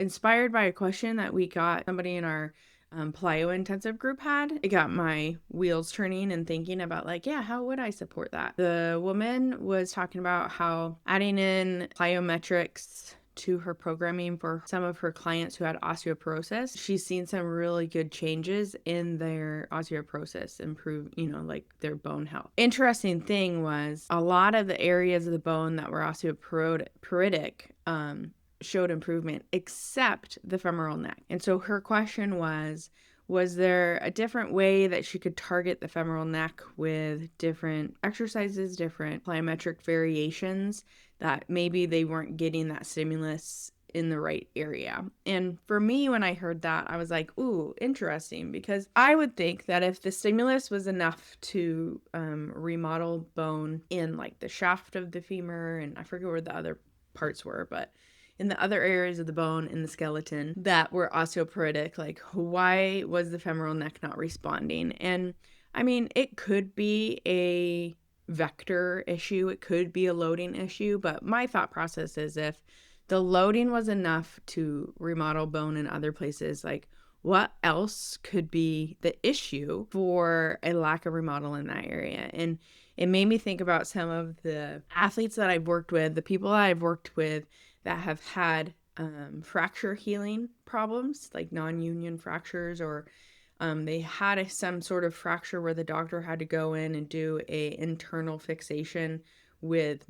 inspired by a question that we got somebody in our plyo intensive group had. It got my wheels turning and thinking about like, yeah, how would I support that? The woman was talking about how adding in plyometrics to her programming for some of her clients who had osteoporosis, she's seen some really good changes in their osteoporosis, improve, like their bone health. Interesting thing was a lot of the areas of the bone that were osteoporotic showed improvement except the femoral neck. And so her question was there a different way that she could target the femoral neck with different exercises, different plyometric variations, that maybe they weren't getting that stimulus in the right area? And for me, when I heard that, I was like, ooh, interesting, because I would think that if the stimulus was enough to remodel bone in like the shaft of the femur, and I forget where the other parts were, but in the other areas of the bone in the skeleton that were osteoporotic, like why was the femoral neck not responding? And I mean, it could be a vector issue, it could be a loading issue, but my thought process is if the loading was enough to remodel bone in other places, like what else could be the issue for a lack of remodel in that area? And it made me think about some of the athletes that I've worked with, the people that I've worked with that have had fracture healing problems, like non-union fractures, or they had some sort of fracture where the doctor had to go in and do a internal fixation with,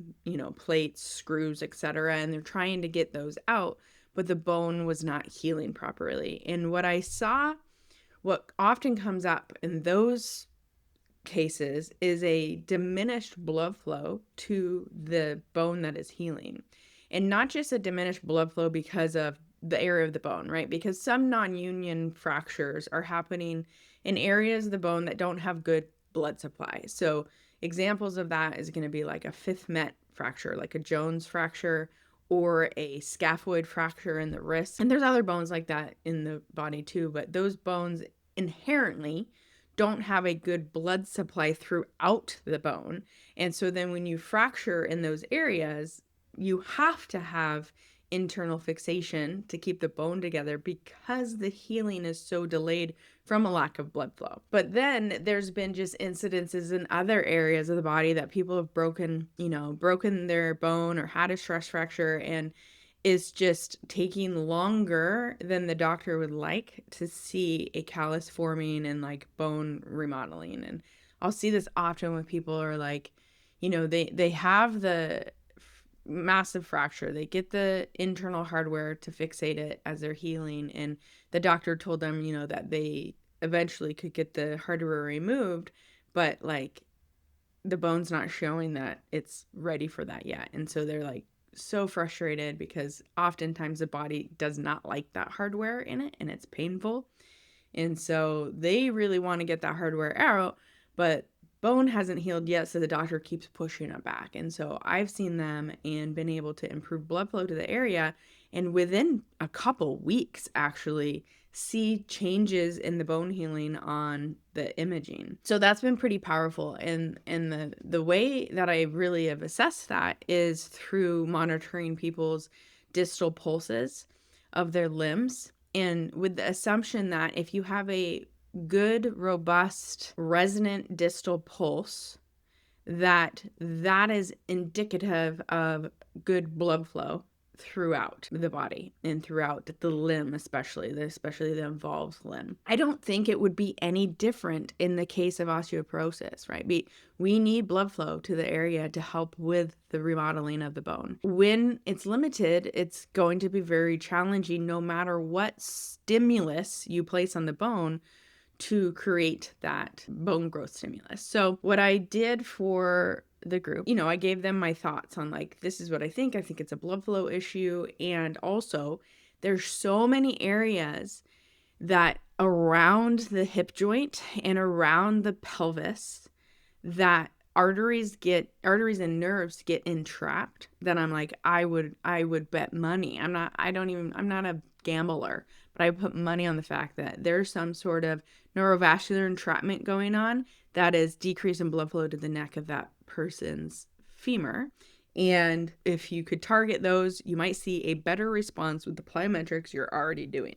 plates, screws, etc. And they're trying to get those out, but the bone was not healing properly. And what often comes up in those cases is a diminished blood flow to the bone that is healing. And not just a diminished blood flow because of the area of the bone, right? Because some non-union fractures are happening in areas of the bone that don't have good blood supply. So examples of that is going to be like a fifth met fracture, like a Jones fracture, or a scaphoid fracture in the wrist. And there's other bones like that in the body too, but those bones inherently don't have a good blood supply throughout the bone. And so then when you fracture in those areas, you have to have internal fixation to keep the bone together because the healing is so delayed from a lack of blood flow. But then there's been just incidences in other areas of the body that people have broken their bone or had a stress fracture, and is just taking longer than the doctor would like to see a callus forming and like bone remodeling. And I'll see this often when people are like, they have the massive fracture, they get the internal hardware to fixate it as they're healing, and the doctor told them that they eventually could get the hardware removed, but like the bone's not showing that it's ready for that yet. And so they're like so frustrated because oftentimes the body does not like that hardware in it and it's painful, and so they really want to get that hardware out, but bone hasn't healed yet, so the doctor keeps pushing it back. And so I've seen them and been able to improve blood flow to the area, and within a couple weeks actually see changes in the bone healing on the imaging. So that's been pretty powerful. And the way that I really have assessed that is through monitoring people's distal pulses of their limbs, and with the assumption that if you have a good, robust, resonant distal pulse, that is indicative of good blood flow throughout the body and throughout the limb, especially the involved limb. I don't think it would be any different in the case of osteoporosis, right? We need blood flow to the area to help with the remodeling of the bone. When it's limited, it's going to be very challenging no matter what stimulus you place on the bone to create that bone growth stimulus. So what I did for the group, I gave them my thoughts on like, this is what I think. I think it's a blood flow issue. And also there's so many areas that around the hip joint and around the pelvis that arteries and nerves get entrapped, that I'm like, I would bet money. I'm not a gambler, but I put money on the fact that there's some sort of neurovascular entrapment going on that is decrease in blood flow to the neck of that person's femur. And if you could target those, you might see a better response with the plyometrics you're already doing.